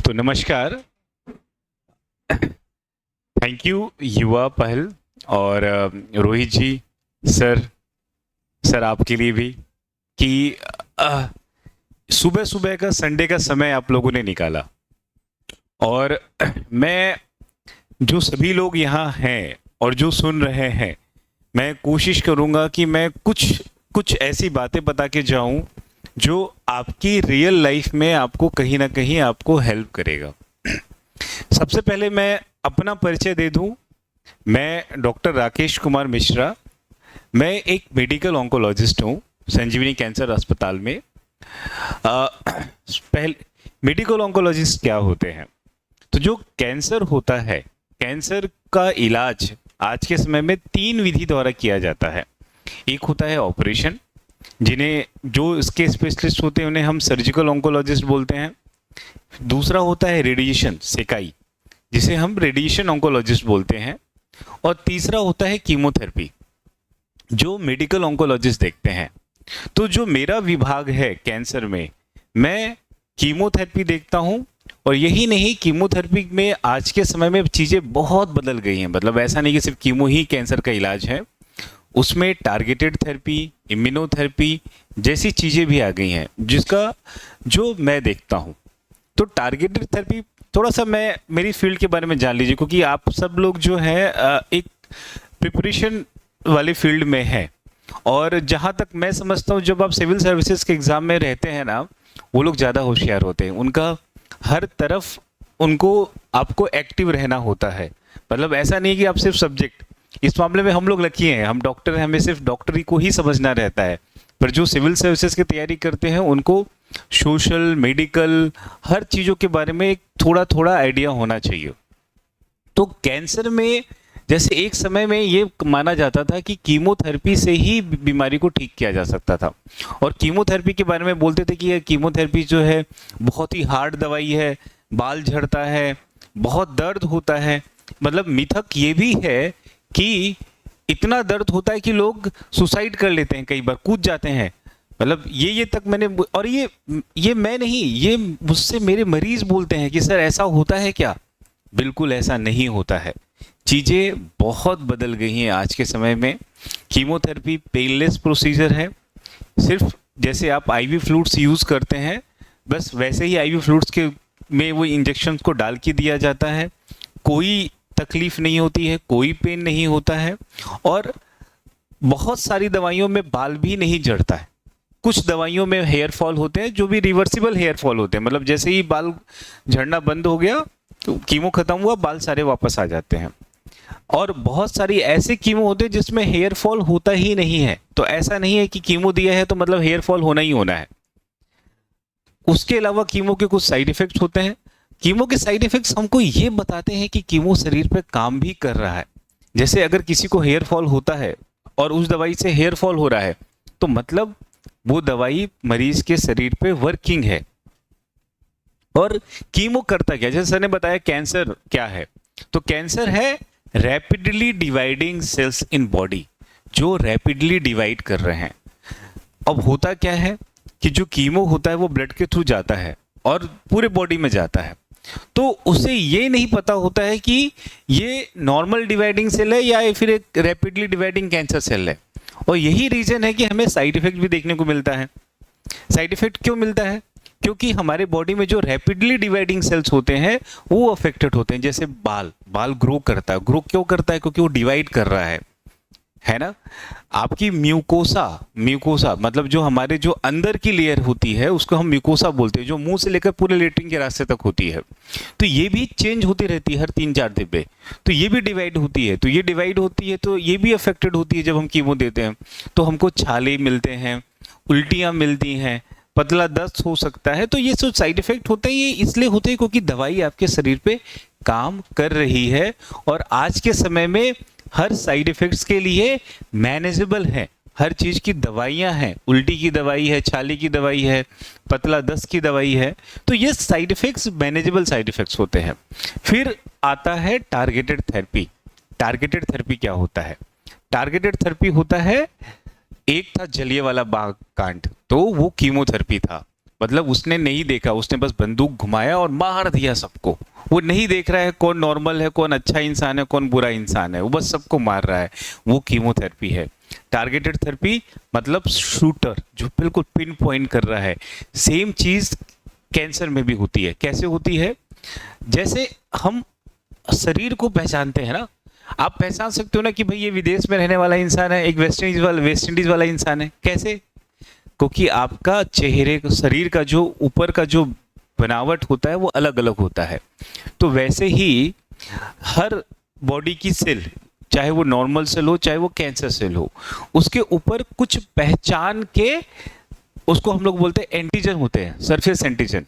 तो नमस्कार। Thank you युवा पहल और रोहित जी सर सर आपके लिए भी कि सुबह सुबह का संडे का समय आप लोगों ने निकाला। और मैं जो सभी लोग यहाँ हैं और जो सुन रहे हैं, मैं कोशिश करूँगा कि मैं कुछ कुछ ऐसी बातें बता के जाऊँ जो आपकी रियल लाइफ में आपको कहीं ना कहीं आपको हेल्प करेगा। सबसे पहले मैं अपना परिचय दे दूं। मैं डॉक्टर राकेश कुमार मिश्रा। मैं एक मेडिकल ऑन्कोलॉजिस्ट हूं संजीवनी कैंसर अस्पताल में। पहले मेडिकल ऑन्कोलॉजिस्ट क्या होते हैं? तो जो कैंसर होता है, कैंसर का इलाज आज के समय में 3 विधि द्वारा किया जाता है। एक होता है ऑपरेशन, जिन्हें जो इसके स्पेशलिस्ट होते हैं उन्हें हम सर्जिकल ऑन्कोलॉजिस्ट बोलते हैं। दूसरा होता है रेडिएशन, सेकाई, जिसे हम रेडिएशन ऑन्कोलॉजिस्ट बोलते हैं। और तीसरा होता है कीमोथेरेपी, जो मेडिकल ऑन्कोलॉजिस्ट देखते हैं। तो जो मेरा विभाग है कैंसर में, मैं कीमोथेरेपी देखता हूं। और यही नहीं, कीमोथेरेपी में आज के समय में चीज़ें बहुत बदल गई हैं। मतलब ऐसा नहीं कि सिर्फ कीमो ही कैंसर का इलाज है, उसमें टारगेटेड थेरेपी, इम्यूनोथेरेपी जैसी चीज़ें भी आ गई हैं, जिसका जो मैं देखता हूं। तो टारगेटेड थेरेपी, थोड़ा सा मैं मेरी फील्ड के बारे में जान लीजिए, क्योंकि आप सब लोग जो है एक प्रिपरेशन वाले फील्ड में है। और जहाँ तक मैं समझता हूँ, जब आप सिविल सर्विसेज के एग्ज़ाम में रहते हैं ना, वो लोग ज़्यादा होशियार होते हैं। उनका हर तरफ उनको आपको एक्टिव रहना होता है। मतलब ऐसा नहीं कि आप सिर्फ सब्जेक्ट, इस मामले में हम लोग लकी हैं, हम डॉक्टर हैं, हमें सिर्फ डॉक्टरी को ही समझना रहता है। पर जो सिविल सर्विसेज की तैयारी करते हैं उनको सोशल, मेडिकल, हर चीज़ों के बारे में एक थोड़ा थोड़ा आइडिया होना चाहिए। तो कैंसर में जैसे एक समय में ये माना जाता था कि कीमोथेरेपी से ही बीमारी को ठीक किया जा सकता था। और कीमोथेरेपी के बारे में बोलते थे कि ये कीमोथेरेपी जो है बहुत ही हार्ड दवाई है, बाल झड़ता है, बहुत दर्द होता है। मतलब मिथक ये भी है कि इतना दर्द होता है कि लोग सुसाइड कर लेते हैं, कई बार कूद जाते हैं। मतलब ये तक मैंने, और ये मैं नहीं, ये मुझसे मेरे मरीज बोलते हैं कि सर ऐसा होता है क्या? बिल्कुल ऐसा नहीं होता है। चीज़ें बहुत बदल गई हैं आज के समय में। कीमोथेरेपी पेनलेस प्रोसीजर है। सिर्फ जैसे आप आईवी फ्लूइड्स यूज़ करते हैं, बस वैसे ही आईवी फ्लूइड्स के में वो इंजेक्शन को डाल के दिया जाता है। कोई तकलीफ नहीं होती है, कोई पेन नहीं होता है। और बहुत सारी दवाइयों में बाल भी नहीं झड़ता है। कुछ दवाइयों में हेयर फॉल होते हैं, जो भी रिवर्सिबल हेयर फॉल होते हैं। मतलब जैसे ही बाल झड़ना बंद हो गया तो कीमो खत्म हुआ, बाल सारे वापस आ जाते हैं। और बहुत सारी ऐसे कीमो होते हैं जिसमें हेयर फॉल होता ही नहीं है। तो ऐसा नहीं है कि कीमो दिया है तो मतलब हेयर फॉल होना ही होना है। उसके अलावा कीमो के कुछ साइड इफेक्ट्स होते हैं। कीमो के साइड इफेक्ट्स हमको ये बताते हैं कि कीमो शरीर पे काम भी कर रहा है। जैसे अगर किसी को हेयर फॉल होता है और उस दवाई से हेयर फॉल हो रहा है, तो मतलब वो दवाई मरीज के शरीर पे वर्किंग है। और कीमो करता क्या, जैसे सर ने बताया कैंसर क्या है, तो कैंसर है rapidly dividing cells in body, जो रैपिडली डिवाइड कर रहे हैं। अब होता क्या है कि जो कीमो होता है वो ब्लड के थ्रू जाता है और पूरे बॉडी में जाता है। तो उसे ये नहीं पता होता है कि ये नॉर्मल डिवाइडिंग सेल है या फिर एक रैपिडली डिवाइडिंग कैंसर सेल है। और यही रीजन है कि हमें साइड इफेक्ट भी देखने को मिलता है। साइड इफेक्ट क्यों मिलता है? क्योंकि हमारे बॉडी में जो रैपिडली डिवाइडिंग सेल्स होते हैं वो अफेक्टेड होते हैं। जैसे बाल ग्रो करता है। ग्रो क्यों करता है? क्योंकि वो डिवाइड कर रहा है ना। आपकी म्यूकोसा मतलब जो हमारे जो अंदर की लेयर होती है उसको हम म्यूकोसा बोलते हैं, जो मुंह से लेकर पूरे लेटरिन के रास्ते तक होती है। तो ये भी चेंज होती रहती है हर 3-4 दिन पे। तो ये भी डिवाइड होती है, तो ये डिवाइड होती है, तो ये भी अफेक्टेड होती है। जब हम कीमो देते हैं तो हमको छाले मिलते हैं, उल्टियाँ मिलती हैं, पतला दस्त हो सकता है। तो ये सब साइड इफेक्ट होते हैं। ये इसलिए होते हैं क्योंकि दवाई आपके शरीर पे काम कर रही है। और आज के समय में हर साइड इफेक्ट्स के लिए मैनेजेबल है। हर चीज की दवाइयां हैं। उल्टी की दवाई है, छाले की दवाई है, पतला दस्त की दवाई है। तो ये side effects manageable side effects होते हैं। फिर आता है टारगेटेड थेरेपी। टारगेटेड थेरेपी क्या होता है? टारगेटेड थेरेपी होता है, एक था जलियांवाला बाग कांड, तो वो कीमोथेरेपी था। मतलब उसने नहीं देखा, उसने बस बंदूक घुमाया और मार दिया सबको। वो नहीं देख रहा है कौन नॉर्मल है, कौन अच्छा इंसान है, कौन बुरा इंसान है, वो बस सबको मार रहा है। वो कीमोथेरेपी है। टारगेटेड थेरेपी मतलब शूटर जो बिल्कुल पिन पॉइंट कर रहा है। सेम चीज कैंसर में भी होती है। कैसे होती है? जैसे हम शरीर को पहचानते हैं ना, आप पहचान सकते हो ना कि भाई ये विदेश में रहने वाला इंसान है, एक वेस्ट इंडीज वाला इंसान है। कैसे? क्योंकि आपका चेहरे शरीर का जो ऊपर का जो बनावट होता है वो अलग अलग होता है। तो वैसे ही हर बॉडी की सेल, चाहे वो नॉर्मल सेल हो चाहे वो कैंसर सेल हो, उसके ऊपर कुछ पहचान के, उसको हम लोग बोलते हैं एंटीजन होते हैं, सरफेस एंटीजन।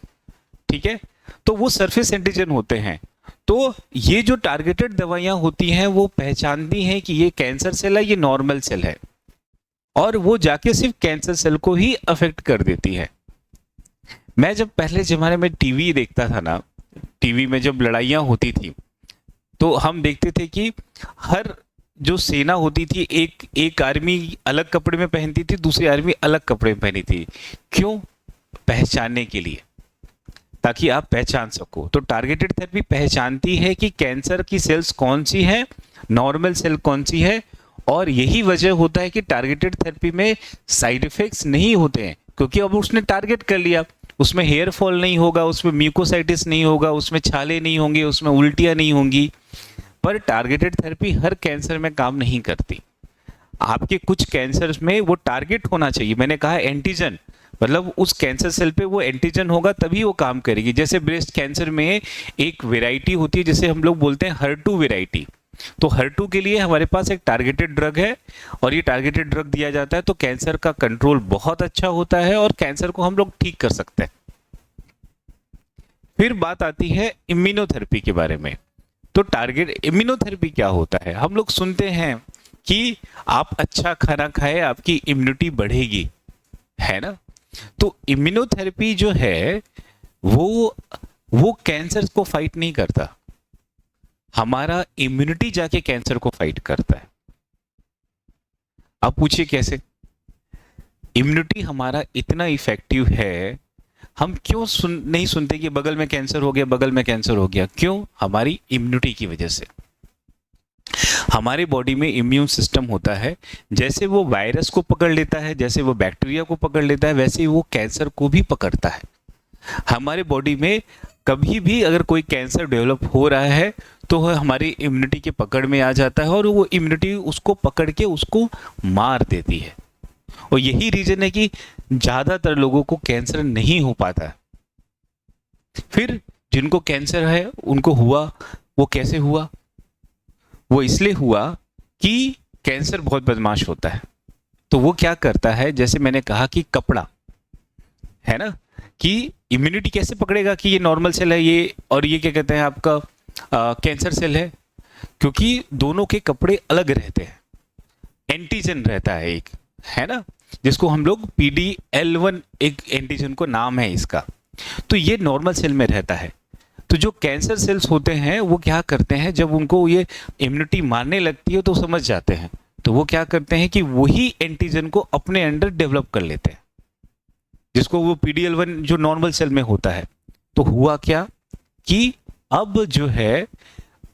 ठीक है, तो वो सरफेस एंटीजन होते हैं। तो ये जो टारगेटेड दवाइयां होती हैं वो पहचानती हैं कि ये कैंसर सेल है, ये नॉर्मल सेल है, और वो जाके सिर्फ कैंसर सेल को ही अफेक्ट कर देती है। मैं जब पहले जमाने में टीवी देखता था ना, टीवी में जब लड़ाइयाँ होती थी तो हम देखते थे कि हर जो सेना होती थी, एक आर्मी अलग कपड़े में पहनती थी, दूसरी आर्मी अलग कपड़े में पहनी थी। क्यों? पहचानने के लिए, ताकि आप पहचान सको। तो टारगेटेड थेरेपी पहचानती है कि कैंसर की सेल्स कौन सी है, नॉर्मल सेल कौन सी है। और यही वजह होता है कि टारगेटेड थेरेपी में साइड इफेक्ट्स नहीं होते हैं, क्योंकि अब उसने टारगेट कर लिया। उसमें हेयर फॉल नहीं होगा, उसमें म्यूकोसाइटिस नहीं होगा, उसमें छाले नहीं होंगे, उसमें उल्टियां नहीं होंगी। पर टारगेटेड थेरेपी हर कैंसर में काम नहीं करती। आपके कुछ कैंसर में वो टारगेट होना चाहिए। मैंने कहा एंटीजन, मतलब उस कैंसर सेल पे वो एंटीजन होगा तभी वो काम करेगी। जैसे ब्रेस्ट कैंसर में एक वेराइटी होती है जिसे हम लोग बोलते हैं HER2 वेराइटी। तो HER2 के लिए हमारे पास एक टारगेटेड ड्रग है, और ये टारगेटेड ड्रग दिया जाता है तो कैंसर का कंट्रोल बहुत अच्छा होता है और कैंसर को हम लोग ठीक कर सकते हैं। फिर बात आती है इम्यूनोथेरेपी के बारे में। तो टारगेट इम्यूनोथेरेपी क्या होता है? हम लोग सुनते हैं कि आप अच्छा खाना खाएं, आपकी इम्यूनिटी बढ़ेगी, है ना? तो इम्यूनोथेरेपी जो है वो कैंसर को फाइट नहीं करता, हमारा इम्यूनिटी जाके कैंसर को फाइट करता है। अब पूछिए कैसे? इम्यूनिटी हमारा इतना इफेक्टिव है, हम क्यों नहीं सुनते कि बगल में कैंसर हो गया, बगल में कैंसर हो गया? क्यों? हमारी इम्यूनिटी की वजह से। हमारे बॉडी में इम्यून सिस्टम होता है, जैसे वो वायरस को पकड़ लेता है, जैसे वो बैक्टीरिया को पकड़ लेता है, वैसे ही वो कैंसर को भी पकड़ता है। हमारे बॉडी में कभी भी अगर कोई कैंसर डेवलप हो रहा है तो वह हमारी इम्यूनिटी के पकड़ में आ जाता है, और वो इम्यूनिटी उसको पकड़ के उसको मार देती है। और यही रीजन है कि ज्यादातर लोगों को कैंसर नहीं हो पाता है। फिर जिनको कैंसर है उनको हुआ, वो कैसे हुआ? वो इसलिए हुआ कि कैंसर बहुत बदमाश होता है। तो वो क्या करता है, जैसे मैंने कहा कि कपड़ा है ना, कि इम्यूनिटी कैसे पकड़ेगा कि ये नॉर्मल सेल है ये, और ये क्या कहते हैं आपका कैंसर सेल है? क्योंकि दोनों के कपड़े अलग रहते हैं। एंटीजन रहता है एक, है ना, जिसको हम लोग PD-L1 एक एंटीजन को नाम है इसका। तो ये नॉर्मल सेल में रहता है। तो जो कैंसर सेल्स होते हैं वो क्या करते हैं, जब उनको ये इम्यूनिटी मारने लगती है तो समझ जाते हैं, तो वो क्या करते हैं कि वही एंटीजन को अपने अंदर डेवलप कर लेते हैं, जिसको वो PD-L1 जो नॉर्मल सेल में होता है। तो हुआ क्या कि अब जो है,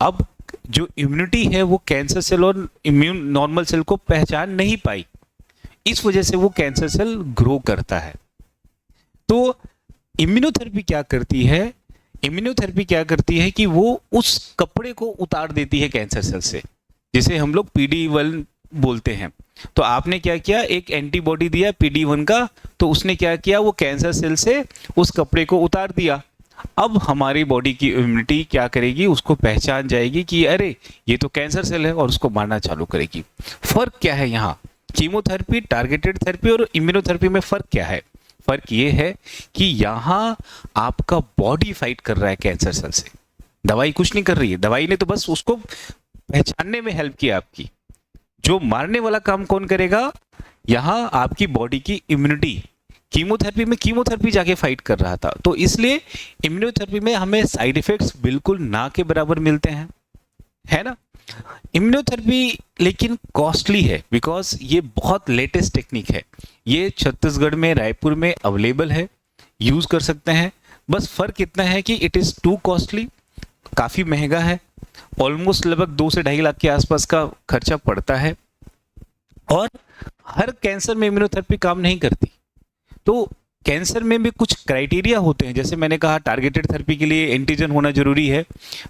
अब जो इम्यूनिटी है वो कैंसर सेल और इम्यून नॉर्मल सेल को पहचान नहीं पाई, इस वजह से वो कैंसर सेल ग्रो करता है। तो इम्यूनोथेरेपी क्या करती है? इम्यूनोथेरेपी क्या करती है कि वो उस कपड़े को उतार देती है कैंसर सेल से, जिसे हम लोग PD-1 बोलते हैं। तो आपने क्या किया, एक एंटीबॉडी दिया PD-1 का, तो उसने क्या किया, वो कैंसर सेल से उस कपड़े को उतार दिया। अब हमारी बॉडी की इम्यूनिटी क्या करेगी, उसको पहचान जाएगी कि अरे ये तो कैंसर सेल है, और उसको मारना चालू करेगी। फर्क क्या है यहाँ? कीमोथेरेपी, टारगेटेड थेरेपी और इम्यूनोथेरेपी में फर्क क्या है? फर्क ये है कि यहाँ आपका बॉडी फाइट कर रहा है कैंसर सेल से, दवाई कुछ नहीं कर रही है। दवाई ने तो बस उसको पहचानने में हेल्प किया आपकी। जो मारने वाला काम कौन करेगा? यहाँ आपकी बॉडी की इम्यूनिटी। कीमोथेरेपी में कीमोथेरेपी जाके फाइट कर रहा था, तो इसलिए इम्यूनोथेरेपी में हमें साइड इफेक्ट्स बिल्कुल ना के बराबर मिलते हैं, है ना। इम्यूनोथेरेपी लेकिन कॉस्टली है, बिकॉज ये बहुत लेटेस्ट टेक्निक है। ये छत्तीसगढ़ में, रायपुर में अवेलेबल है। यूज कर सकते हैं। बस फर्क इतना है कि इट इज टू कॉस्टली, काफी महंगा है, ऑलमोस्ट लगभग 2 से 2.5 लाख के आसपास का खर्चा पड़ता है, और हर कैंसर में इम्यूनोथेरेपी काम नहीं करती। तो कैंसर में भी कुछ क्राइटेरिया होते हैं, जैसे मैंने कहा टारगेटेड थेरेपी के लिए एंटीजन होना जरूरी है,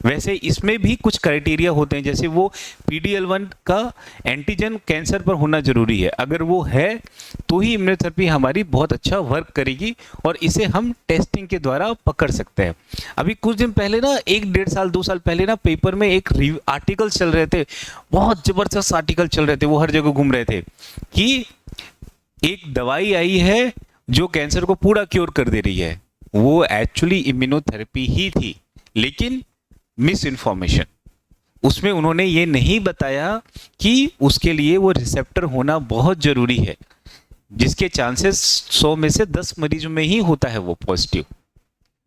वैसे इसमें भी कुछ क्राइटेरिया होते हैं, जैसे वो PD-L1 का एंटीजन कैंसर पर होना जरूरी है। अगर वो है तो ही इम्यूनोथेरेपी हमारी बहुत अच्छा वर्क करेगी, और इसे हम टेस्टिंग के द्वारा पकड़ सकते हैं। अभी कुछ दिन पहले ना, 1-1.5 2 साल पहले ना, पेपर में एक आर्टिकल चल रहे थे, बहुत जबरदस्त आर्टिकल चल रहे थे, वो हर जगह घूम रहे थे कि एक दवाई आई है जो कैंसर को पूरा क्योर कर दे रही है। वो एक्चुअली इम्यूनोथेरेपी ही थी, लेकिन मिस इन्फॉर्मेशन। उसमें उन्होंने ये नहीं बताया कि उसके लिए वो रिसेप्टर होना बहुत जरूरी है, जिसके चांसेस 100 में से 10 मरीजों में ही होता है वो पॉजिटिव।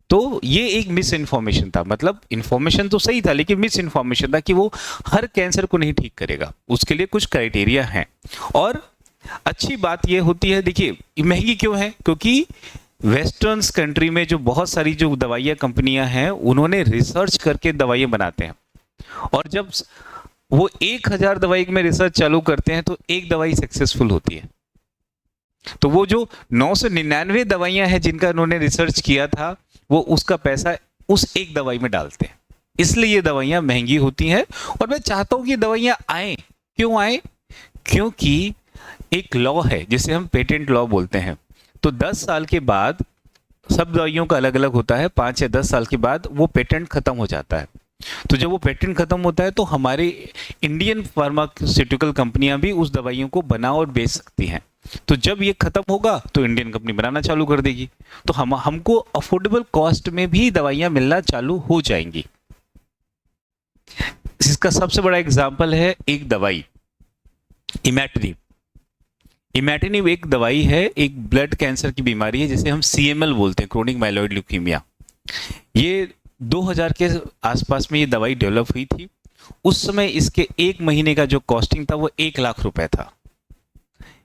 तो ये एक मिस इन्फॉर्मेशन था, मतलब इन्फॉर्मेशन तो सही था, लेकिन मिस इन्फॉर्मेशन था कि वो हर कैंसर को नहीं ठीक करेगा, उसके लिए कुछ क्राइटेरिया हैं। और अच्छी बात यह होती है, देखिए महंगी क्यों है, क्योंकि वेस्टर्न कंट्री में जो बहुत सारी जो दवाइयाँ कंपनियां हैं, उन्होंने रिसर्च करके दवाइयाँ बनाते हैं, और जब वो 1000 दवाई में रिसर्च चालू करते हैं तो एक दवाई सक्सेसफुल होती है। तो वो जो 999 दवाइयाँ हैं जिनका उन्होंने रिसर्च किया था, वो उसका पैसा उस एक दवाई में डालते हैं, इसलिए ये दवाइयाँ महंगी होती हैं। और मैं चाहता हूँ कि दवाइयाँ आए, क्यों आए, क्योंकि एक लॉ है जिसे हम पेटेंट लॉ बोलते हैं। तो 10 साल के बाद, सब दवाइयों का अलग अलग होता है, 5 या 10 साल के बाद वो पेटेंट खत्म हो जाता है। तो जब वो पेटेंट खत्म होता है तो हमारे इंडियन फार्मास्यूटिकल कंपनियां भी उस दवाइयों को बना और बेच सकती हैं। तो जब ये खत्म होगा तो इंडियन कंपनी बनाना चालू कर देगी, तो हमको अफोर्डेबल कॉस्ट में भी दवाइयां मिलना चालू हो जाएंगी। इसका सबसे बड़ा एग्जाम्पल है एक दवाई इमैटिनिब। इमैटिनिब एक दवाई है, एक ब्लड कैंसर की बीमारी है जिसे हम CML बोलते हैं, क्रोनिक माइलॉइड ल्यूकीमिया। ये 2000 के आसपास में ये दवाई डेवलप हुई थी। उस समय इसके 1 महीने का जो कॉस्टिंग था वो 1 लाख रुपए था।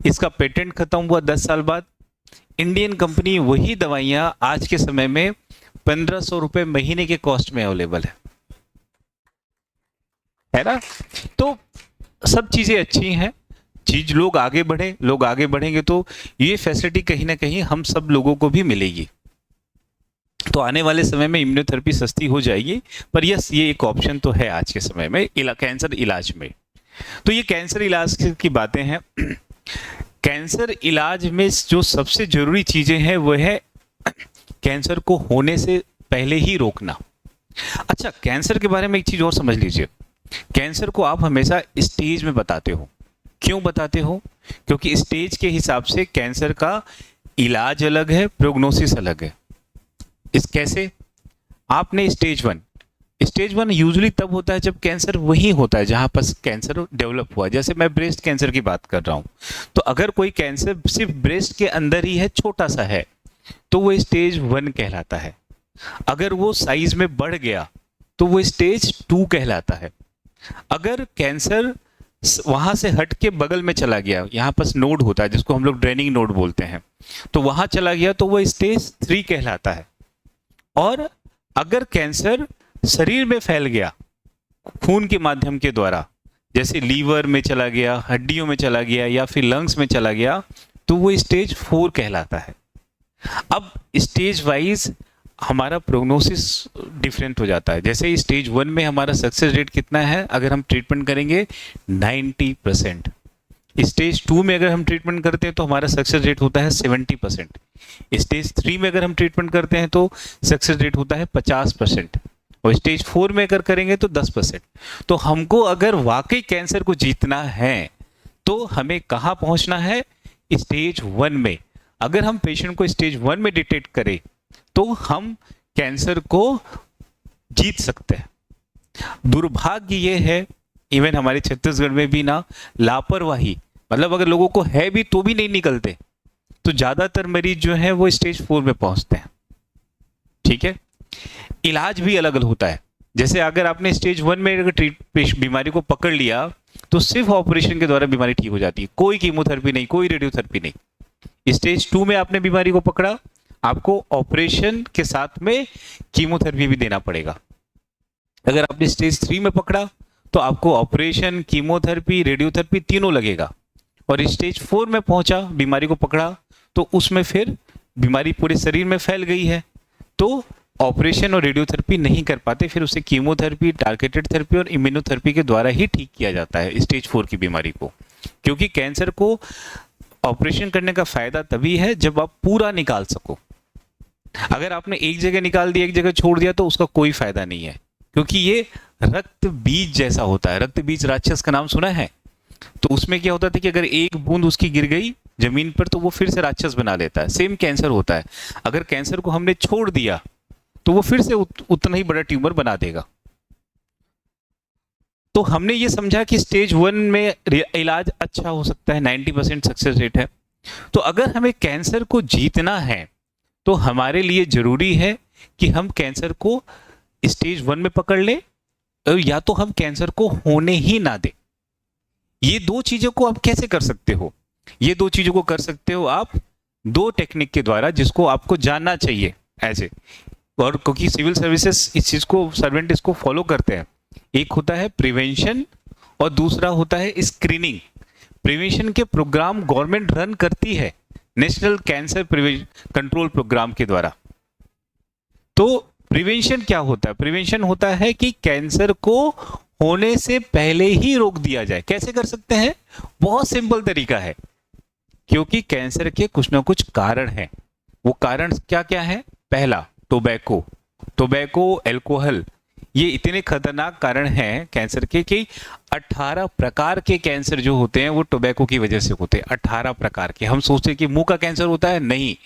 इसका पेटेंट खत्म हुआ 10 साल बाद। इंडियन कंपनी वही दवाइयां आज के समय में 1500 रुपए महीने के कॉस्ट में अवेलेबल है ना। तो सब चीजें अच्छी हैं, चीज लोग आगे बढ़े, लोग आगे बढ़ेंगे तो ये फैसिलिटी कहीं ना कहीं हम सब लोगों को भी मिलेगी। तो आने वाले समय में इम्यूनोथेरेपी सस्ती हो जाएगी, पर यस, ये एक ऑप्शन तो है आज के समय में कैंसर इलाज में। तो ये कैंसर इलाज की बातें हैं। कैंसर इलाज में जो सबसे जरूरी चीजें हैं वो है कैंसर को होने से पहले ही रोकना। अच्छा, कैंसर के बारे में एक चीज और समझ लीजिए, कैंसर को आप हमेशा स्टेज में बताते हो। क्यों बताते हो? क्योंकि स्टेज के हिसाब से कैंसर का इलाज अलग है, प्रोग्नोसिस अलग है। इस कैसे? आपने स्टेज 1 यूजुअली तब होता है जब कैंसर वही होता है जहां पर कैंसर डेवलप हुआ। जैसे मैं ब्रेस्ट कैंसर की बात कर रहा हूं, तो अगर कोई कैंसर सिर्फ ब्रेस्ट के अंदर ही है, छोटा सा है, तो वो स्टेज 1 कहलाता है। अगर वो साइज में बढ़ गया तो वो स्टेज 2 कहलाता है। अगर कैंसर वहां से हट के बगल में चला गया, यहाँ पर नोड होता है जिसको हम लोग ड्रेनिंग नोड बोलते हैं, तो वहां चला गया तो वो स्टेज 3 कहलाता है। और अगर कैंसर शरीर में फैल गया खून के माध्यम के द्वारा, जैसे लीवर में चला गया, हड्डियों में चला गया या फिर लंग्स में चला गया, तो वो स्टेज 4 कहलाता है। अब स्टेज वाइज हमारा प्रोग्नोसिस डिफरेंट हो जाता है। जैसे स्टेज 1 में हमारा सक्सेस रेट कितना है, अगर हम ट्रीटमेंट करेंगे 90%। स्टेज 2 में अगर हम ट्रीटमेंट करते हैं तो हमारा सक्सेस रेट होता है 70%। स्टेज 3 में अगर हम ट्रीटमेंट करते हैं तो सक्सेस रेट होता है 50%, और स्टेज 4 में अगर करेंगे तो 10%। तो हमको अगर वाकई कैंसर को जीतना है तो हमें कहाँ पहुंचना है? स्टेज 1 में। अगर हम पेशेंट को स्टेज 1 में डिटेक्ट करें तो हम कैंसर को जीत सकते हैं। दुर्भाग्य ये है, इवन हमारे छत्तीसगढ़ में भी ना लापरवाही, मतलब अगर लोगों को है भी तो भी नहीं निकलते, तो ज्यादातर मरीज जो है वो स्टेज 4 में पहुंचते हैं। ठीक है, इलाज भी अलग अलग होता है। जैसे अगर आपने स्टेज 1 में अगर बीमारी को पकड़ लिया तो सिर्फ ऑपरेशन के द्वारा बीमारी ठीक हो जाती है, कोई कीमोथेरेपी नहीं, कोई रेडियोथेरेपी नहीं। स्टेज 2 में आपने बीमारी को पकड़ा, आपको ऑपरेशन के साथ में कीमोथेरेपी भी देना पड़ेगा। अगर आपने स्टेज 3 में पकड़ा तो आपको ऑपरेशन, कीमोथेरेपी, रेडियोथेरेपी तीनों लगेगा। और स्टेज 4 में पहुंचा, बीमारी को पकड़ा, तो उसमें फिर बीमारी पूरे शरीर में फैल गई है, तो ऑपरेशन और रेडियोथेरेपी नहीं कर पाते, फिर उसे कीमोथेरेपी, टारगेटेड थेरेपी और इम्यूनोथेरेपी के द्वारा ही ठीक किया जाता है स्टेज 4 की बीमारी को। क्योंकि कैंसर को ऑपरेशन करने का फायदा तभी है जब आप पूरा निकाल सको। अगर आपने एक जगह निकाल दिया, एक जगह छोड़ दिया, तो उसका कोई फायदा नहीं है, क्योंकि ये रक्त बीज जैसा होता है। रक्त बीज राक्षस का नाम सुना है? तो उसमें क्या होता था कि अगर एक बूंद उसकी गिर गई जमीन पर तो वो फिर से राक्षस बना लेता है। सेम कैंसर होता है, अगर कैंसर को हमने छोड़ दिया तो वो फिर से उतना ही बड़ा ट्यूमर बना देगा। तो हमने ये समझा कि स्टेज 1 में इलाज अच्छा हो सकता है, 90% सक्सेस रेट है। तो अगर हमें कैंसर को जीतना है तो हमारे लिए जरूरी है कि हम कैंसर को स्टेज 1 में पकड़ लें, या तो हम कैंसर को होने ही ना दें। ये दो चीजों को आप कैसे कर सकते हो? ये दो चीजों को कर सकते हो आप दो टेक्निक के द्वारा, जिसको आपको जानना चाहिए ऐसे। और क्योंकि सिविल सर्विसेज इस चीज को, सर्वेंट इसको फॉलो करते हैं। एक होता है प्रिवेंशन और दूसरा होता है स्क्रीनिंग। प्रिवेंशन के प्रोग्राम गवर्नमेंट रन करती है नेशनल कैंसर कंट्रोल प्रोग्राम के द्वारा। तो प्रिवेंशन क्या होता है? प्रिवेंशन होता है कि कैंसर को होने से पहले ही रोक दिया जाए। कैसे कर सकते हैं? बहुत सिंपल तरीका है, क्योंकि कैंसर के कुछ ना कुछ कारण हैं। वो कारण क्या क्या है? पहला, टोबैको, अल्कोहल, ये इतने खतरनाक कारण हैं कैंसर के कि 18 प्रकार के कैंसर जो होते हैं वो टोबैको की वजह से होते हैं। 18 प्रकार के। हम सोचते हैं कि मुंह का कैंसर होता है, नहीं,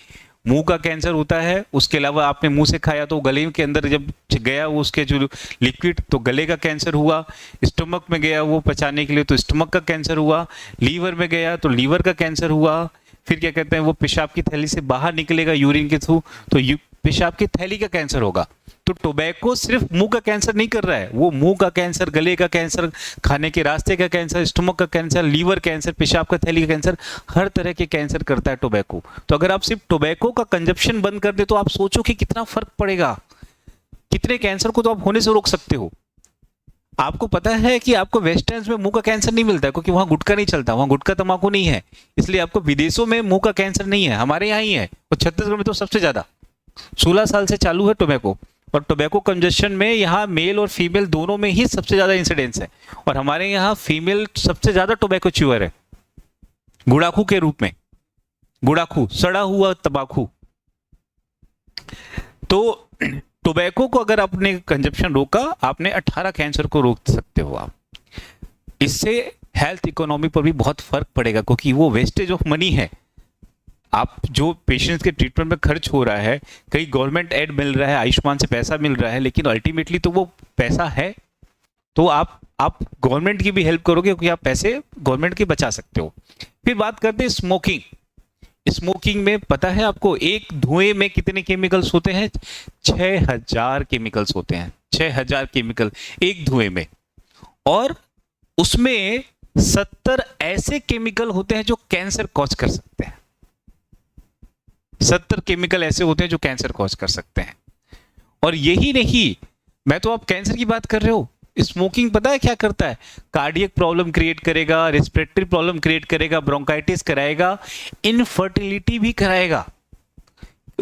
मुंह का कैंसर होता है। उसके अलावा आपने मुंह से खाया तो गले के अंदर जब गया वो उसके जो लिक्विड, तो गले का कैंसर हुआ। स्टमक में गया वो पचाने के लिए, तो स्टमक का कैंसर हुआ। लीवर में गया तो लीवर का कैंसर हुआ। फिर क्या कहते हैं, वो पेशाब की थैली से बाहर निकलेगा यूरिन के थ्रू, तो पेशाब की थैली का कैंसर होगा। तो टोबैको सिर्फ मुंह का कैंसर नहीं कर रहा है, वो मुंह का कैंसर, गले का कैंसर, खाने के रास्ते का कैंसर, स्टमक का कैंसर, लीवर कैंसर, पेशाब का थैली का कैंसर, हर तरह के कैंसर करता है टोबैको। तो अगर आप सिर्फ टोबैको का कंजप्शन बंद कर दे तो आप सोचो कि कितना फर्क पड़ेगा, कितने कैंसर को तो आप होने से रोक सकते हो। आपको पता है कि आपको वेस्टर्न्स में मुंह का कैंसर नहीं मिलता है, क्योंकि वहां गुटखा नहीं चलता, वहां गुटखा तंबाकू नहीं है, इसलिए आपको विदेशों में मुंह का कैंसर नहीं है, हमारे यहाँ ही है। और छत्तीसगढ़ में तो सबसे ज्यादा 16 साल से चालू है टोबैको। और टोबैको कंजस्शन में यहाँ मेल और फीमेल दोनों में ही सबसे ज्यादा इंसिडेंस है। और हमारे यहाँ फीमेल सबसे ज्यादा टोबैको च्यूअर है, गुड़ाखू के रूप में। गुड़ाखू, सड़ा हुआ तंबाकू। तो टोबैको को अगर आपने कंजप्शन रोका, आपने 18 कैंसर को रोक सकते हो आप। इससे हेल्थ इकोनॉमी पर भी बहुत फर्क पड़ेगा, क्योंकि वो वेस्टेज ऑफ मनी है। आप जो पेशेंट्स के ट्रीटमेंट में खर्च हो रहा है, कई गवर्नमेंट एड मिल रहा है, आयुष्मान से पैसा मिल रहा है, लेकिन अल्टीमेटली तो वो पैसा है, तो आप गवर्नमेंट की भी हेल्प करोगे, क्योंकि आप पैसे गवर्नमेंट के बचा सकते हो। फिर बात करते हैं स्मोकिंग। स्मोकिंग में पता है आपको, एक धुएं में कितने केमिकल्स होते हैं? 6000 केमिकल्स होते हैं। 6000 केमिकल एक धुएं में। और उसमें 70 ऐसे केमिकल होते हैं जो कैंसर कॉज कर सकते हैं। 70 केमिकल ऐसे होते हैं जो कैंसर कॉज कर सकते हैं। और यही नहीं, मैं तो आप कैंसर की बात कर रहे हो, स्मोकिंग पता है क्या करता है? कार्डियक प्रॉब्लम क्रिएट करेगा, रेस्पिरेटरी प्रॉब्लम क्रिएट करेगा, ब्रोंकाइटिस कराएगा, इनफर्टिलिटी भी कराएगा।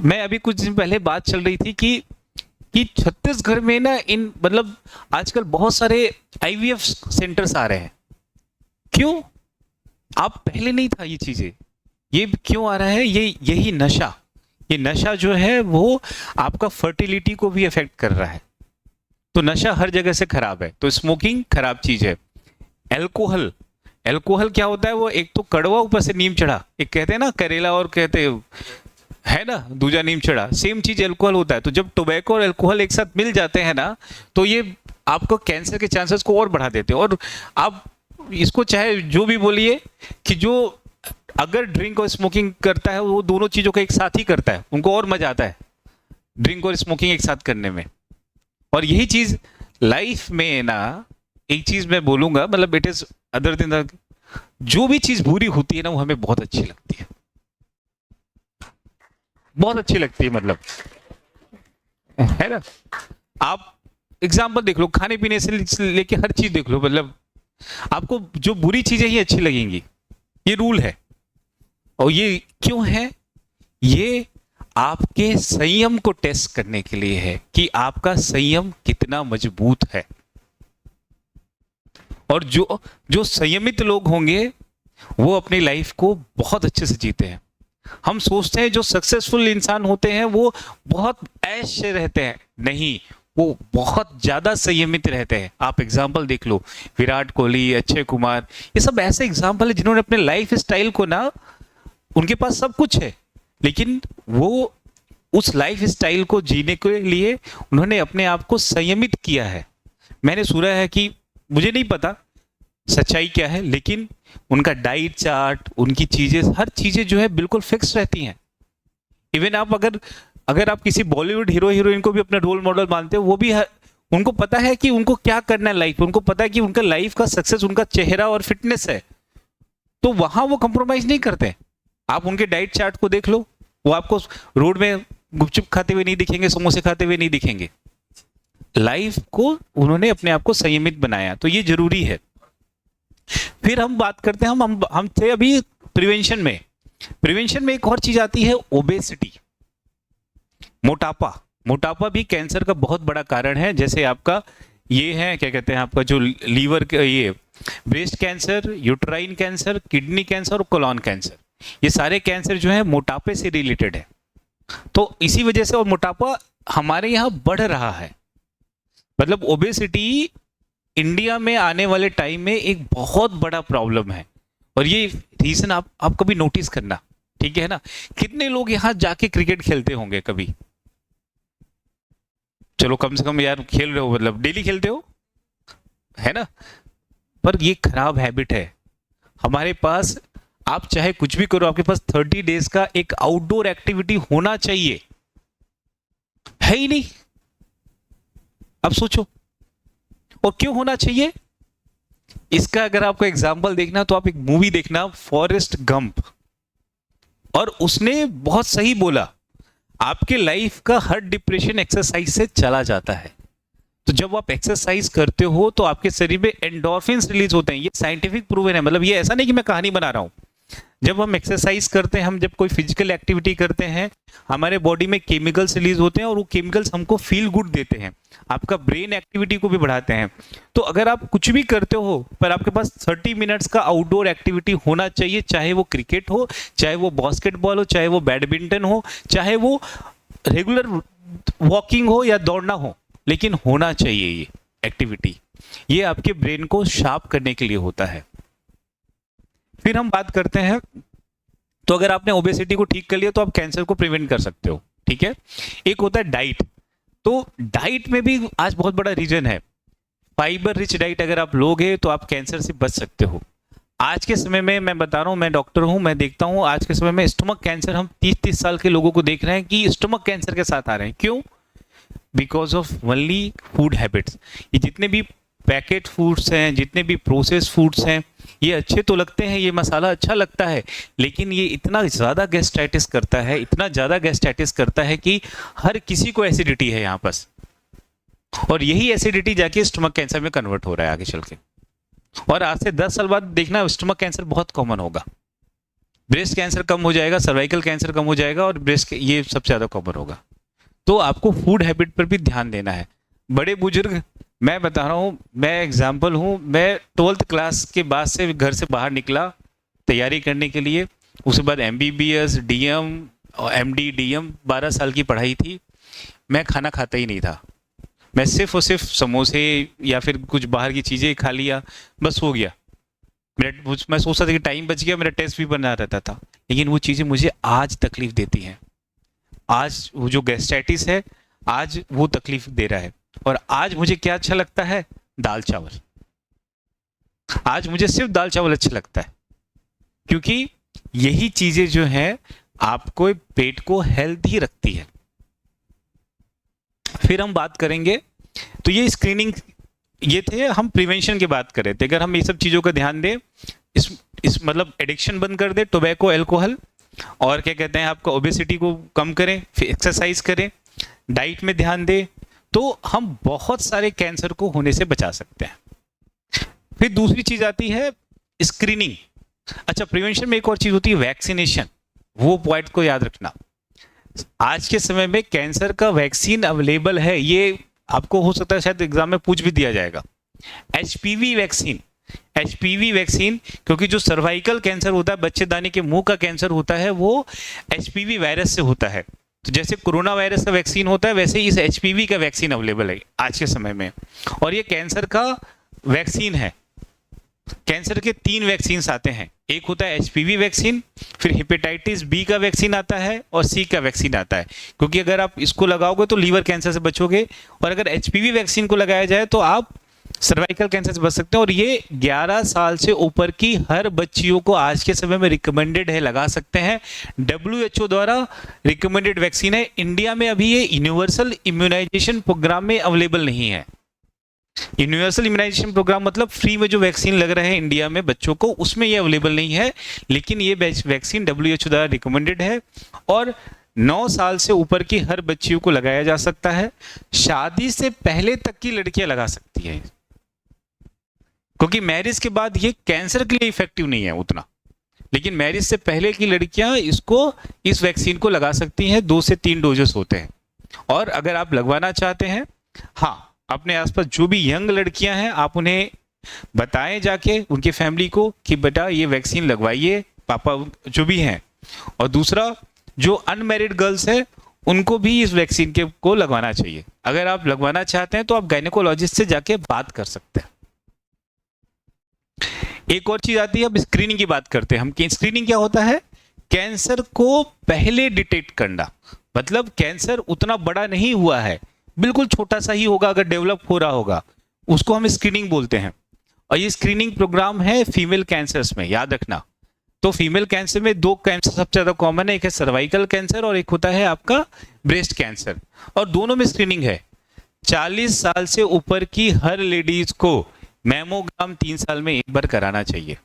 मैं अभी कुछ दिन पहले बात चल रही थी कि छत्तीसगढ़ में ना मतलब आजकल बहुत सारे आईवीएफ सेंटर्स आ रहे हैं। क्यों? आप पहले नहीं था ये चीजें। ये क्यों आ रहा है? यही नशा, ये नशा जो है वो आपका फर्टिलिटी को भी अफेक्ट कर रहा है। तो नशा हर जगह से खराब है, तो स्मोकिंग खराब चीज है। अल्कोहल क्या होता है? वो एक तो कड़वा, ऊपर से नीम चढ़ा। एक कहते हैं ना करेला, और कहते है ना दूजा नीम चढ़ा, सेम चीज अल्कोहल होता है। तो जब टोबैको और अल्कोहल एक साथ मिल जाते हैं ना, तो ये आपको कैंसर के चांसेस को और बढ़ा देते हैं। और आप इसको चाहे जो भी बोलिए, कि जो अगर ड्रिंक और स्मोकिंग करता है वो दोनों चीजों को एक साथ ही करता है, उनको और मजा आता है ड्रिंक और स्मोकिंग एक साथ करने में। और यही चीज लाइफ में ना, एक चीज मैं बोलूंगा, मतलब इट इज अदर देन, जो भी चीज बुरी होती है ना वो हमें बहुत अच्छी लगती है। बहुत अच्छी लगती है, मतलब है ना। आप एग्जाम्पल देख लो, खाने पीने से लेके हर चीज देख लो, मतलब आपको जो बुरी चीजें ही अच्छी लगेंगी, ये रूल है। और ये क्यों है? ये आपके संयम को टेस्ट करने के लिए है कि आपका संयम कितना मजबूत है। और जो जो संयमित लोग होंगे वो अपनी लाइफ को बहुत अच्छे से जीते हैं। हम सोचते हैं जो सक्सेसफुल इंसान होते हैं वो बहुत ऐश से रहते हैं, नहीं, वो बहुत ज्यादा संयमित रहते हैं। आप एग्जाम्पल देख लो, विराट कोहली, अक्षय कुमार, ये सब ऐसे एग्जाम्पल है जिन्होंने अपने लाइफ स्टाइल को ना, उनके पास सब कुछ है लेकिन वो उस लाइफ स्टाइल को जीने के लिए उन्होंने अपने आप को संयमित किया है। मैंने सुना है कि, मुझे नहीं पता सच्चाई क्या है, लेकिन उनका डाइट चार्ट, उनकी चीजें, हर चीजें जो है बिल्कुल फिक्स रहती हैं। इवन आप अगर आप किसी बॉलीवुड हीरो हीरोइन को भी अपना रोल मॉडल मानते हो, वो भी उनको पता है कि उनको क्या करना है लाइफ, उनको पता है कि उनका लाइफ का सक्सेस उनका चेहरा और फिटनेस है, तो वहां वो कंप्रोमाइज नहीं करते। आप उनके डाइट चार्ट को देख लो, वो आपको रोड में गुपचुप खाते हुए नहीं दिखेंगे, समोसे खाते हुए नहीं दिखेंगे। लाइफ को उन्होंने अपने आप को संयमित बनाया, तो ये जरूरी है। फिर हम बात करते हैं, हम थे अभी प्रिवेंशन में। प्रिवेंशन में एक और चीज आती है, ओबेसिटी, मोटापा। मोटापा भी कैंसर का बहुत बड़ा कारण है। जैसे आपका ये है, क्या कहते हैं, आपका जो लीवर, ये breast cancer, uterine cancer, kidney cancer और कोलन कैंसर, ये सारे कैंसर जो है मोटापे से रिलेटेड है। तो इसी वजह से, और मोटापा हमारे यहाँ बढ़ रहा है, मतलब ओबेसिटी इंडिया में आने वाले टाइम में एक बहुत बड़ा प्रॉब्लम है। और ये रीजन आप कभी नोटिस करना, ठीक है ना। कितने लोग यहाँ जाके क्रिकेट खेलते होंगे कभी? चलो कम से कम यार खेल रहे हो, मतलब डेली खेलते हो, है ना। पर ये खराब हैबिट है हमारे पास। आप चाहे कुछ भी करो, आपके पास 30 डेज का एक आउटडोर एक्टिविटी होना चाहिए, है ही नहीं। अब सोचो, और क्यों होना चाहिए इसका अगर आपको एग्जांपल देखना तो आप एक मूवी देखना, फॉरेस्ट गंप। और उसने बहुत सही बोला, आपके लाइफ का हर डिप्रेशन एक्सरसाइज से चला जाता है। तो जब आप एक्सरसाइज करते हो तो आपके शरीर में एंडोर्फिन्स रिलीज होते हैं, ये साइंटिफिक प्रूवन है। मतलब ये ऐसा नहीं कि मैं कहानी बना रहा हूं। जब हम एक्सरसाइज करते हैं, हम जब कोई फिजिकल एक्टिविटी करते हैं, हमारे बॉडी में केमिकल्स रिलीज होते हैं और वो केमिकल्स हमको फील गुड देते हैं, आपका ब्रेन एक्टिविटी को भी बढ़ाते हैं। तो अगर आप कुछ भी करते हो पर आपके पास 30 मिनट्स का आउटडोर एक्टिविटी होना चाहिए, चाहे वो क्रिकेट हो, चाहे वो बास्केटबॉल हो, चाहे वो बैडमिंटन हो, चाहे वो रेगुलर वॉकिंग हो या दौड़ना हो, लेकिन होना चाहिए ये एक्टिविटी। ये आपके ब्रेन को शार्प करने के लिए होता है। फिर हम बात करते हैं, तो अगर आपने ओबेसिटी को ठीक कर लिया तो आप कैंसर को प्रिवेंट कर सकते हो, ठीक है। एक होता है डाइट। तो डाइट में भी आज बहुत बड़ा रीजन है। फाइबर रिच डाइट अगर आप लोगे तो आप कैंसर से बच सकते हो। आज के समय में मैं बता रहा हूँ, मैं डॉक्टर हूँ, मैं देखता हूँ आज के समय में स्टमक कैंसर, हम 30-30 साल के लोगों को देख रहे हैं कि स्टमक कैंसर के साथ आ रहे हैं। क्यों? Because of only food habits. ये जितने भी पैकेट फूड्स हैं, जितने भी प्रोसेस फूड्स हैं, ये अच्छे तो लगते हैं, ये मसाला अच्छा लगता है, लेकिन ये इतना ज़्यादा गैस्ट्राइटिस करता है, इतना ज़्यादा गैस्ट्राइटिस करता है कि हर किसी को एसिडिटी है यहाँ पास। और यही एसिडिटी जाके स्टमक कैंसर में कन्वर्ट हो रहा है आगे चल के। और आज से 10 साल बाद देखना स्टमक कैंसर बहुत कॉमन होगा। ब्रेस्ट कैंसर कम हो जाएगा, सर्वाइकल कैंसर कम हो जाएगा और ब्रेस्ट ये सबसे ज़्यादा कॉमन होगा। तो आपको फूड हैबिट पर भी ध्यान देना है। बड़े बुजुर्ग, मैं बता रहा हूँ, मैं एग्जाम्पल हूँ, मैं 12th क्लास के बाद से घर से बाहर निकला तैयारी करने के लिए। उसके बाद MBBS, DM और MD, DM 12 साल की पढ़ाई थी। मैं खाना खाता ही नहीं था, मैं सिर्फ और सिर्फ समोसे या फिर कुछ बाहर की चीज़ें खा लिया, बस हो गया। मैं सोचता था कि टाइम बच गया, मेरा टेस्ट भी बना रहता था, लेकिन वो चीज़ें मुझे आज तकलीफ देती हैं। आज वो जो गैस्ट्राइटिस है, आज वो तकलीफ दे रहा है। और आज मुझे क्या अच्छा लगता है? दाल चावल। आज मुझे सिर्फ दाल चावल अच्छा लगता है, क्योंकि यही चीजें जो हैं आपको पेट को हेल्दी रखती है। फिर हम बात करेंगे, तो ये स्क्रीनिंग, ये थे, हम प्रिवेंशन की बात कर रहे थे। अगर हम ये सब चीजों का ध्यान दें, इस मतलब एडिक्शन बंद कर दे, टोबैको, अल्कोहल, और क्या कहते हैं, आपका ओबेसिटी को कम करें, फिर एक्सरसाइज करें, डाइट में ध्यान दें, तो हम बहुत सारे कैंसर को होने से बचा सकते हैं। फिर दूसरी चीज आती है स्क्रीनिंग। अच्छा, प्रिवेंशन में एक और चीज होती है वैक्सीनेशन, वो पॉइंट को याद रखना। आज के समय में कैंसर का वैक्सीन अवेलेबल है, ये आपको हो सकता है शायद एग्जाम में पूछ भी दिया जाएगा। एचपीवी वैक्सीन, एचपीवी वैक्सीन, क्योंकि जो सर्वाइकल कैंसर होता है, बच्चेदानी के मुंह का कैंसर होता है, वो एचपीवी वायरस से होता है। तो जैसे कोरोना वायरस का वैक्सीन होता है, वैसे ही इस एचपीवी का वैक्सीन अवेलेबल है आज के समय में, और ये कैंसर का वैक्सीन है। कैंसर के 3 वैक्सीन आते हैं, एक होता है एचपीवी वैक्सीन, फिर हेपेटाइटिस बी का वैक्सीन आता है, और सी का वैक्सीन आता है। क्योंकि अगर आप इसको लगाओगे तो लीवर कैंसर से बचोगे, और अगर एचपीवी वैक्सीन को लगाया जाए तो आप सर्वाइकल कैंसर से बच सकते हैं। और ये 11 साल से ऊपर की हर बच्चियों को आज के समय में रिकमेंडेड है, लगा सकते हैं। WHO द्वारा रिकमेंडेड वैक्सीन है। इंडिया में अभी ये यूनिवर्सल इम्यूनाइजेशन प्रोग्राम में अवेलेबल नहीं है। यूनिवर्सल इम्यूनाइजेशन प्रोग्राम मतलब फ्री में जो वैक्सीन लग रहे हैं इंडिया में बच्चों को, उसमें ये अवेलेबल नहीं है। लेकिन ये वैक्सीन WHO द्वारा रिकमेंडेड है, और 9 साल से ऊपर की हर बच्चियों को लगाया जा सकता है। शादी से पहले तक की लड़कियां लगा सकती है, क्योंकि मैरिज के बाद ये कैंसर के लिए इफेक्टिव नहीं है उतना, लेकिन मैरिज से पहले की लड़कियां इस वैक्सीन को लगा सकती हैं। 2 से 3 डोजेस होते हैं। और अगर आप लगवाना चाहते हैं, हाँ, अपने आसपास जो भी यंग लड़कियां हैं, आप उन्हें बताएं जाके उनकी फैमिली को कि बेटा ये वैक्सीन लगवाइए, पापा जो भी हैं। और दूसरा, जो अनमैरिड गर्ल्स है उनको भी इस वैक्सीन को लगवाना चाहिए। अगर आप लगवाना चाहते हैं तो आप गायनेकोलॉजिस्ट से जाके बात कर सकते हैं। एक और चीज आती है, अब स्क्रीनिंग की बात करते हैं हम कि स्क्रीनिंग क्या होता है। कैंसर को पहले डिटेक्ट करना, मतलब कैंसर उतना बड़ा नहीं हुआ है, बिल्कुल छोटा सा ही होगा, अगर डेवलप हो रहा होगा, उसको हम स्क्रीनिंग बोलते हैं। और ये स्क्रीनिंग प्रोग्राम है फीमेल कैंसर्स में, याद रखना। तो फीमेल कैंसर में 2 कैंसर सबसे ज्यादा कॉमन है, एक है सर्वाइकल कैंसर और एक होता है आपका ब्रेस्ट कैंसर, और दोनों में स्क्रीनिंग है। 40 साल से ऊपर की हर लेडीज को मैमोग्राम 3 साल में एक बार कराना चाहिए।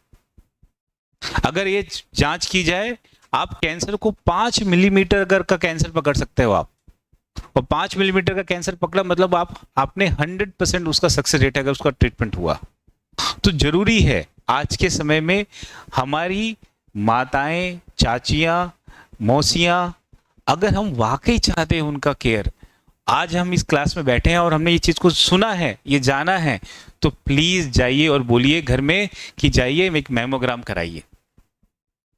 अगर ये जांच की जाए, आप कैंसर को 5 मिलीमीटर अगर का कैंसर पकड़ सकते हो आप, और 5 मिलीमीटर का कैंसर पकड़ा मतलब आपने 100% उसका सक्सेस रेट है अगर उसका ट्रीटमेंट हुआ। तो जरूरी है आज के समय में हमारी माताएं, चाचियां, मौसियां, अगर हम वाकई चाहते हैं उनका केयर, आज हम इस क्लास में बैठे हैं और हमने ये चीज को सुना है, ये जाना है, तो प्लीज जाइए और बोलिए घर में कि जाइए एक मैमोग्राम कराइए।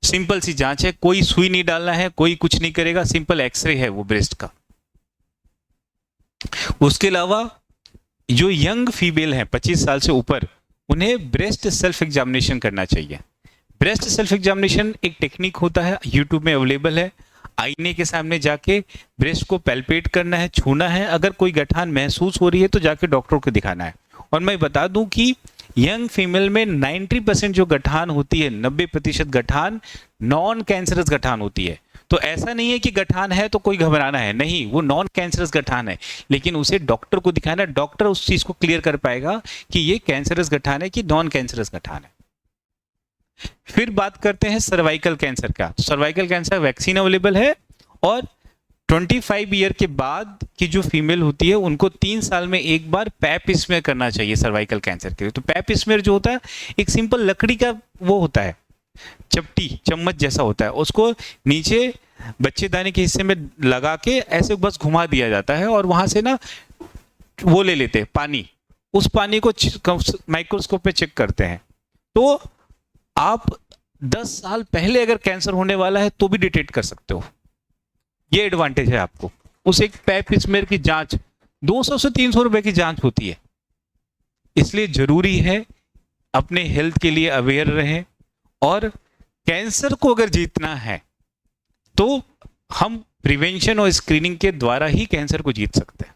सिंपल सी जांच है, कोई सुई नहीं डालना है, कोई कुछ नहीं करेगा, सिंपल एक्सरे है वो ब्रेस्ट का। उसके अलावा जो यंग फीमेल है 25 साल से ऊपर, उन्हें ब्रेस्ट सेल्फ एग्जामिनेशन करना चाहिए। ब्रेस्ट सेल्फ एग्जामिनेशन एक टेक्निक होता है, यूट्यूब में अवेलेबल है। आईने के सामने जाके ब्रेस्ट को पैल्पेट करना है, छूना है। अगर कोई गठान महसूस हो रही है तो जाके डॉक्टर को दिखाना है। और मैं बता दूं कि यंग फीमेल में 90% जो गठान होती है, 90% गठान नॉन कैंसरस गठान होती है। तो ऐसा नहीं है कि गठान है तो कोई घबराना है, नहीं, वो नॉन कैंसरस गठान है, लेकिन उसे डॉक्टर को दिखाना है। डॉक्टर उस चीज को क्लियर कर पाएगा कि ये कैंसरस गठान है कि नॉन कैंसरस गठान है। फिर बात करते हैं सर्वाइकल कैंसर का। सर्वाइकल कैंसर वैक्सीन अवेलेबल है, और 25 ईयर के बाद की जो फीमेल होती है उनको 3 साल में एक बार पैप स्मेयर करना चाहिए सर्वाइकल कैंसर के लिए। तो पैप स्मेयर जो होता है, एक सिंपल लकड़ी का वो होता है, चपटी चम्मच जैसा होता है, उसको नीचे बच्चेदानी के हिस्से में लगा के ऐसे बस घुमा दिया जाता है, और वहां से ना वो ले लेते हैं पानी, उस पानी को माइक्रोस्कोप में चेक करते हैं। तो आप 10 साल पहले अगर कैंसर होने वाला है तो भी डिटेक्ट कर सकते हो। ये एडवांटेज है आपको। उस एक पैप स्मेयर की जांच 200 से 300 रुपए की जांच होती है। इसलिए जरूरी है अपने हेल्थ के लिए अवेयर रहें, और कैंसर को अगर जीतना है तो हम प्रिवेंशन और स्क्रीनिंग के द्वारा ही कैंसर को जीत सकते हैं।